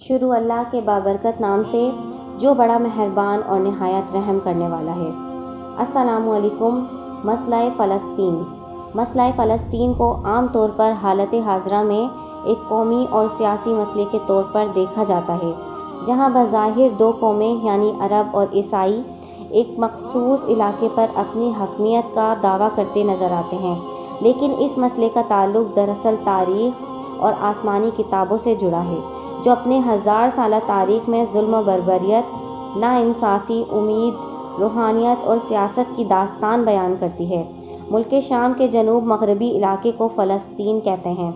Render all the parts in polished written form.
شروع اللہ کے بابرکت نام سے جو بڑا مہربان اور نہایت رحم کرنے والا ہے۔ السلام علیکم۔ مسئلہ فلسطین کو عام طور پر حالت حاضرہ میں ایک قومی اور سیاسی مسئلے کے طور پر دیکھا جاتا ہے، جہاں بظاہر دو قومیں یعنی عرب اور عیسائی ایک مخصوص علاقے پر اپنی حاکمیت کا دعویٰ کرتے نظر آتے ہیں، لیکن اس مسئلے کا تعلق دراصل تاریخ اور آسمانی کتابوں سے جڑا ہے، جو اپنے 1000 سالہ تاریخ میں ظلم و بربریت، ناانصافی، امید، روحانیت اور سیاست کی داستان بیان کرتی ہے۔ ملک شام کے جنوب مغربی علاقے کو فلسطین کہتے ہیں،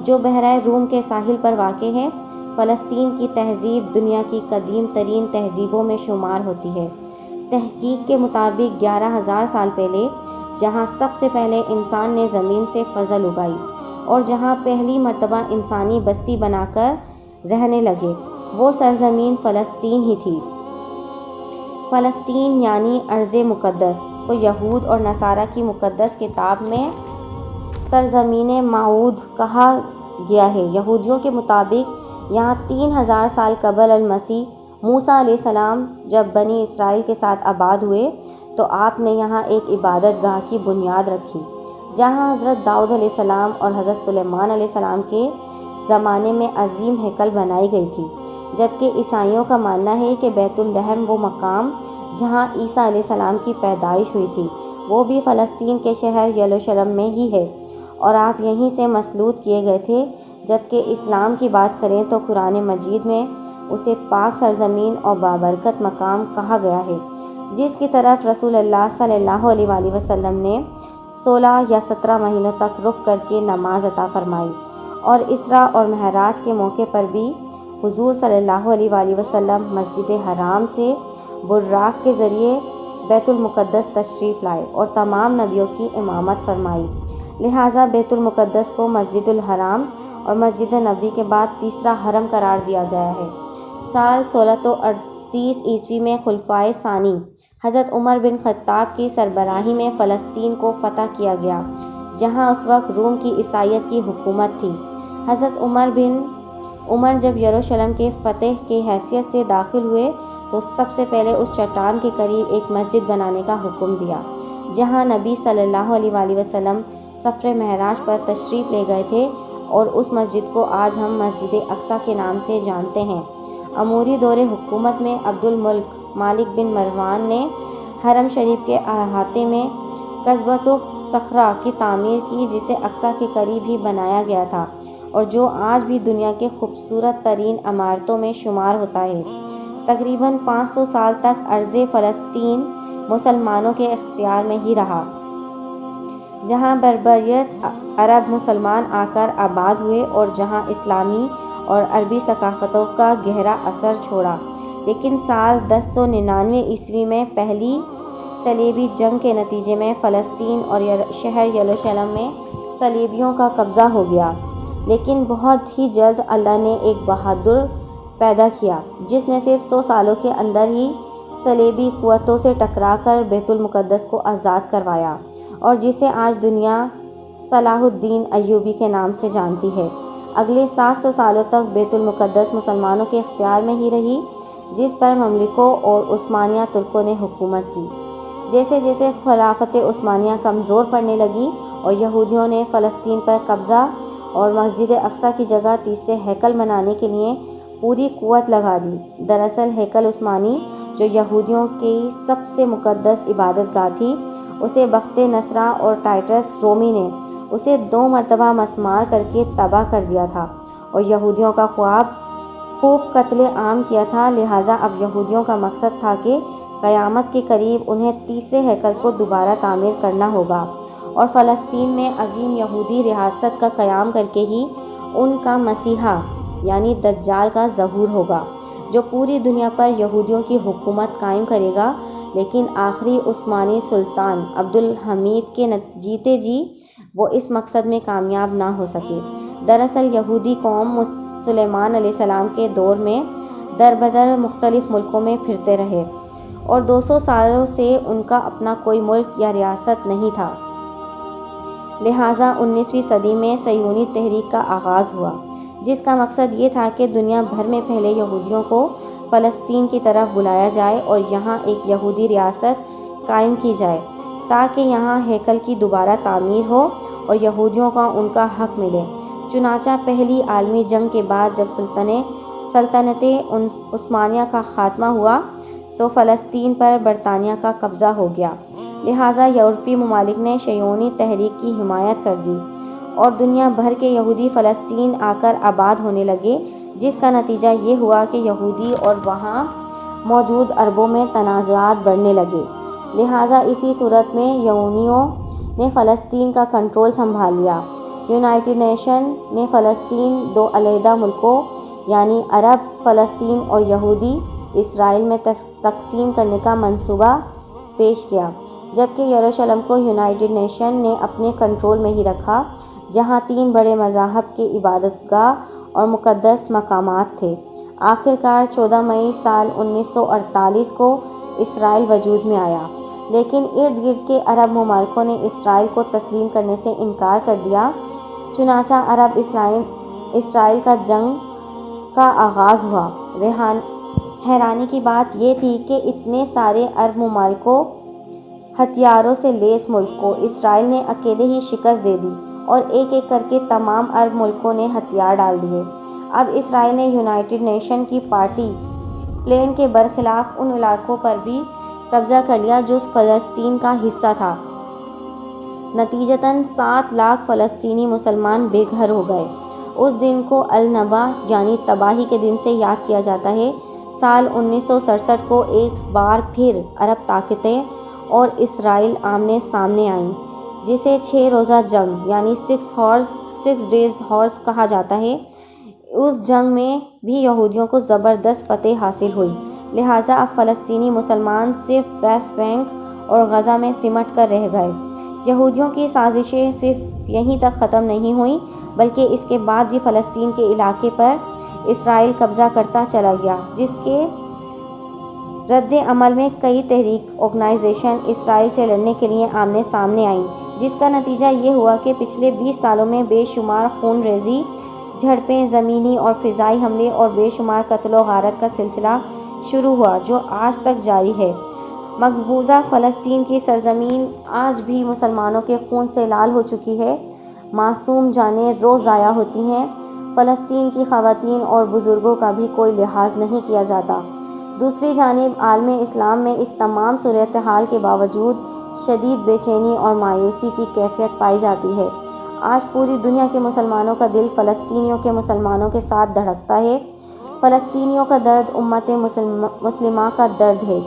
جو بحیرہ روم کے ساحل پر واقع ہے۔ فلسطین کی تہذیب دنیا کی قدیم ترین تہذیبوں میں شمار ہوتی ہے۔ تحقیق کے مطابق 11,000 سال پہلے جہاں سب سے پہلے انسان نے زمین سے فضل اگائی اور جہاں پہلی مرتبہ انسانی بستی بنا کر رہنے لگے، وہ سرزمین فلسطین ہی تھی۔ فلسطین یعنی ارض مقدس کو یہود اور نصارہ کی مقدس کتاب میں سرزمین موعود کہا گیا ہے۔ یہودیوں کے مطابق یہاں 3000 سال قبل المسیح موسیٰ علیہ السلام جب بنی اسرائیل کے ساتھ آباد ہوئے تو آپ نے یہاں ایک عبادت گاہ کی بنیاد رکھی، جہاں حضرت داؤد علیہ السلام اور حضرت سلیمان علیہ السلام کے زمانے میں عظیم ہیکل بنائی گئی تھی، جبکہ عیسائیوں کا ماننا ہے کہ بیت الحم وہ مقام جہاں عیسیٰ علیہ السلام کی پیدائش ہوئی تھی، وہ بھی فلسطین کے شہر یروشلم میں ہی ہے اور آپ یہیں سے مسلوط کیے گئے تھے۔ جبکہ اسلام کی بات کریں تو قرآن مجید میں اسے پاک سرزمین اور بابرکت مقام کہا گیا ہے، جس کی طرف رسول اللہ صلی اللہ علیہ وآلہ وسلم نے 16 یا 17 مہینوں تک رخ کر کے نماز عطا فرمائی، اور اسراء اور معراج کے موقع پر بھی حضور صلی اللہ علیہ وآلہ وسلم مسجد حرام سے براق کے ذریعے بیت المقدس تشریف لائے اور تمام نبیوں کی امامت فرمائی۔ لہٰذا بیت المقدس کو مسجد الحرام اور مسجد نبوی کے بعد تیسرا حرم قرار دیا گیا ہے۔ سال 1638 عیسوی میں خلفائے ثانی حضرت عمر بن خطاب کی سربراہی میں فلسطین کو فتح کیا گیا، جہاں اس وقت روم کی عیسائیت کی حکومت تھی۔ حضرت عمر جب یروشلم کے فتح کی حیثیت سے داخل ہوئے تو سب سے پہلے اس چٹان کے قریب ایک مسجد بنانے کا حکم دیا، جہاں نبی صلی اللہ علیہ وآلہ وسلم سفر معراج پر تشریف لے گئے تھے، اور اس مسجد کو آج ہم مسجد اقصیٰ کے نام سے جانتے ہیں۔ اموری دور حکومت میں عبد الملک مالک بن مروان نے حرم شریف کے احاطے میں قصبۃ الصخرہ کی تعمیر کی، جسے اقصیٰ کے قریب ہی بنایا گیا تھا اور جو آج بھی دنیا کے خوبصورت ترین عمارتوں میں شمار ہوتا ہے۔ تقریباً 500 سال تک ارض فلسطین مسلمانوں کے اختیار میں ہی رہا، جہاں بربریت عرب مسلمان آ کر آباد ہوئے اور جہاں اسلامی اور عربی ثقافتوں کا گہرا اثر چھوڑا۔ لیکن سال 1099 عیسوی میں پہلی صلیبی جنگ کے نتیجے میں فلسطین اور شہر یروشلم میں صلیبیوں کا قبضہ ہو گیا، لیکن بہت ہی جلد اللہ نے ایک بہادر پیدا کیا، جس نے صرف 100 سالوں کے اندر ہی صلیبی قوتوں سے ٹکرا کر بیت المقدس کو آزاد کروایا، اور جسے آج دنیا صلاح الدین ایوبی کے نام سے جانتی ہے۔ اگلے 700 سالوں تک بیت المقدس مسلمانوں کے اختیار میں ہی رہی، جس پر مملوکوں اور عثمانیہ ترکوں نے حکومت کی۔ جیسے جیسے خلافت عثمانیہ کمزور پڑنے لگی اور یہودیوں نے فلسطین پر قبضہ اور مسجد اقصیٰ کی جگہ تیسرے ہیکل بنانے کے لیے پوری قوت لگا دی۔ دراصل ہیکل عثمانی، جو یہودیوں کی سب سے مقدس عبادت گاہ تھی، اسے بخت نصرہ اور ٹائٹس رومی نے اسے 2 مرتبہ مسمار کر کے تباہ کر دیا تھا اور یہودیوں کا خوب قتل عام کیا تھا۔ لہٰذا اب یہودیوں کا مقصد تھا کہ قیامت کے قریب انہیں تیسرے ہیکل کو دوبارہ تعمیر کرنا ہوگا اور فلسطین میں عظیم یہودی ریاست کا قیام کر کے ہی ان کا مسیحا یعنی دجال کا ظہور ہوگا، جو پوری دنیا پر یہودیوں کی حکومت قائم کرے گا۔ لیکن آخری عثمانی سلطان عبد الحمید کے جیتے جی وہ اس مقصد میں کامیاب نہ ہو سکے۔ دراصل یہودی قوم سلیمان علیہ السلام کے دور میں در بدر مختلف ملکوں میں پھرتے رہے اور 200 سالوں سے ان کا اپنا کوئی ملک یا ریاست نہیں تھا۔ لہٰذا 19ویں صدی میں صہیونی تحریک کا آغاز ہوا، جس کا مقصد یہ تھا کہ دنیا بھر میں پہلے یہودیوں کو فلسطین کی طرف بلایا جائے اور یہاں ایک یہودی ریاست قائم کی جائے تاکہ یہاں ہیکل کی دوبارہ تعمیر ہو اور یہودیوں کو ان کا حق ملے۔ چنانچہ پہلی عالمی جنگ کے بعد جب سلطنت عثمانیہ کا خاتمہ ہوا تو فلسطین پر برطانیہ کا قبضہ ہو گیا، لہٰذا یورپی ممالک نے شیعونی تحریک کی حمایت کر دی اور دنیا بھر کے یہودی فلسطین آ کر آباد ہونے لگے، جس کا نتیجہ یہ ہوا کہ یہودی اور وہاں موجود عربوں میں تنازعات بڑھنے لگے۔ لہٰذا اسی صورت میں یہودیوں نے فلسطین کا کنٹرول سنبھال لیا۔ یونائٹڈ نیشن نے فلسطین دو علیحدہ ملکوں یعنی عرب فلسطین اور یہودی اسرائیل میں تقسیم کرنے کا منصوبہ پیش کیا، جبکہ یروشلم کو یونائٹڈ نیشن نے اپنے کنٹرول میں ہی رکھا، جہاں 3 بڑے مذاہب کے عبادت گاہ اور مقدس مقامات تھے۔ آخرکار 14 مئی سال 1948 کو اسرائیل وجود میں آیا، لیکن ارد گرد کے عرب ممالکوں نے اسرائیل کو تسلیم کرنے سے انکار کر دیا۔ چنانچہ عرب اسرائیل کا جنگ کا آغاز ہوا۔ حیرانی کی بات یہ تھی کہ اتنے سارے عرب ممالکوں، ہتھیاروں سے لیس ملک کو اسرائیل نے اکیلے ہی شکست دے دی اور ایک ایک کر کے تمام عرب ملکوں نے ہتھیار ڈال دیے۔ اب اسرائیل نے یونائٹڈ نیشن کی پارٹی پلان کے برخلاف ان علاقوں پر بھی قبضہ کر لیا جو فلسطین کا حصہ تھا۔ نتیجتاً 7 لاکھ فلسطینی مسلمان بے گھر ہو گئے۔ اس دن کو النبا یعنی تباہی کے دن سے یاد کیا جاتا ہے۔ سال 1967 کو ایک بار پھر عرب طاقتیں اور اسرائیل آمنے سامنے آئیں، جسے 6 روزہ جنگ یعنی 6 ڈیز ہارس کہا جاتا ہے۔ اس جنگ میں بھی یہودیوں کو زبردست فتح حاصل ہوئی، لہٰذا اب فلسطینی مسلمان صرف ویسٹ بینک اور غزہ میں سمٹ کر رہ گئے۔ یہودیوں کی سازشیں صرف یہیں تک ختم نہیں ہوئیں، بلکہ اس کے بعد بھی فلسطین کے علاقے پر اسرائیل قبضہ کرتا چلا گیا، جس کے رد عمل میں کئی تحریک آرگنائزیشن اسرائیل سے لڑنے کے لیے آمنے سامنے آئیں، جس کا نتیجہ یہ ہوا کہ پچھلے 20 سالوں میں بے شمار خون ریزی، جھڑپیں، زمینی اور فضائی حملے اور بے شمار قتل و غارت کا سلسلہ شروع ہوا جو آج تک جاری ہے۔ مقبوضہ فلسطین کی سرزمین آج بھی مسلمانوں کے خون سے لال ہو چکی ہے۔ معصوم جانیں روز ضائع ہوتی ہیں۔ فلسطین کی خواتین اور بزرگوں کا بھی کوئی لحاظ نہیں کیا جاتا۔ دوسری جانب عالم اسلام میں اس تمام صورتحال کے باوجود شدید بے چینی اور مایوسی کی کیفیت پائی جاتی ہے۔ آج پوری دنیا کے مسلمانوں کا دل فلسطینیوں کے مسلمانوں کے ساتھ دھڑکتا ہے۔ فلسطینیوں کا درد امت مسلمہ کا درد ہے۔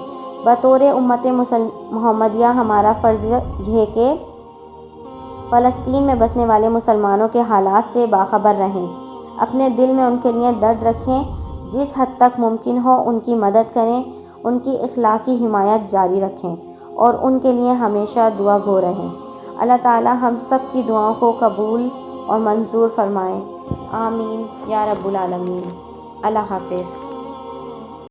بطور امت محمدیہ ہمارا فرض ہے کہ فلسطین میں بسنے والے مسلمانوں کے حالات سے باخبر رہیں، اپنے دل میں ان کے لیے درد رکھیں، جس حد تک ممکن ہو ان کی مدد کریں، ان کی اخلاقی حمایت جاری رکھیں اور ان کے لیے ہمیشہ دعا گو رہیں۔ اللہ تعالی ہم سب کی دعاؤں کو قبول اور منظور فرمائے، آمین یا رب العالمین۔ اللہ حافظ۔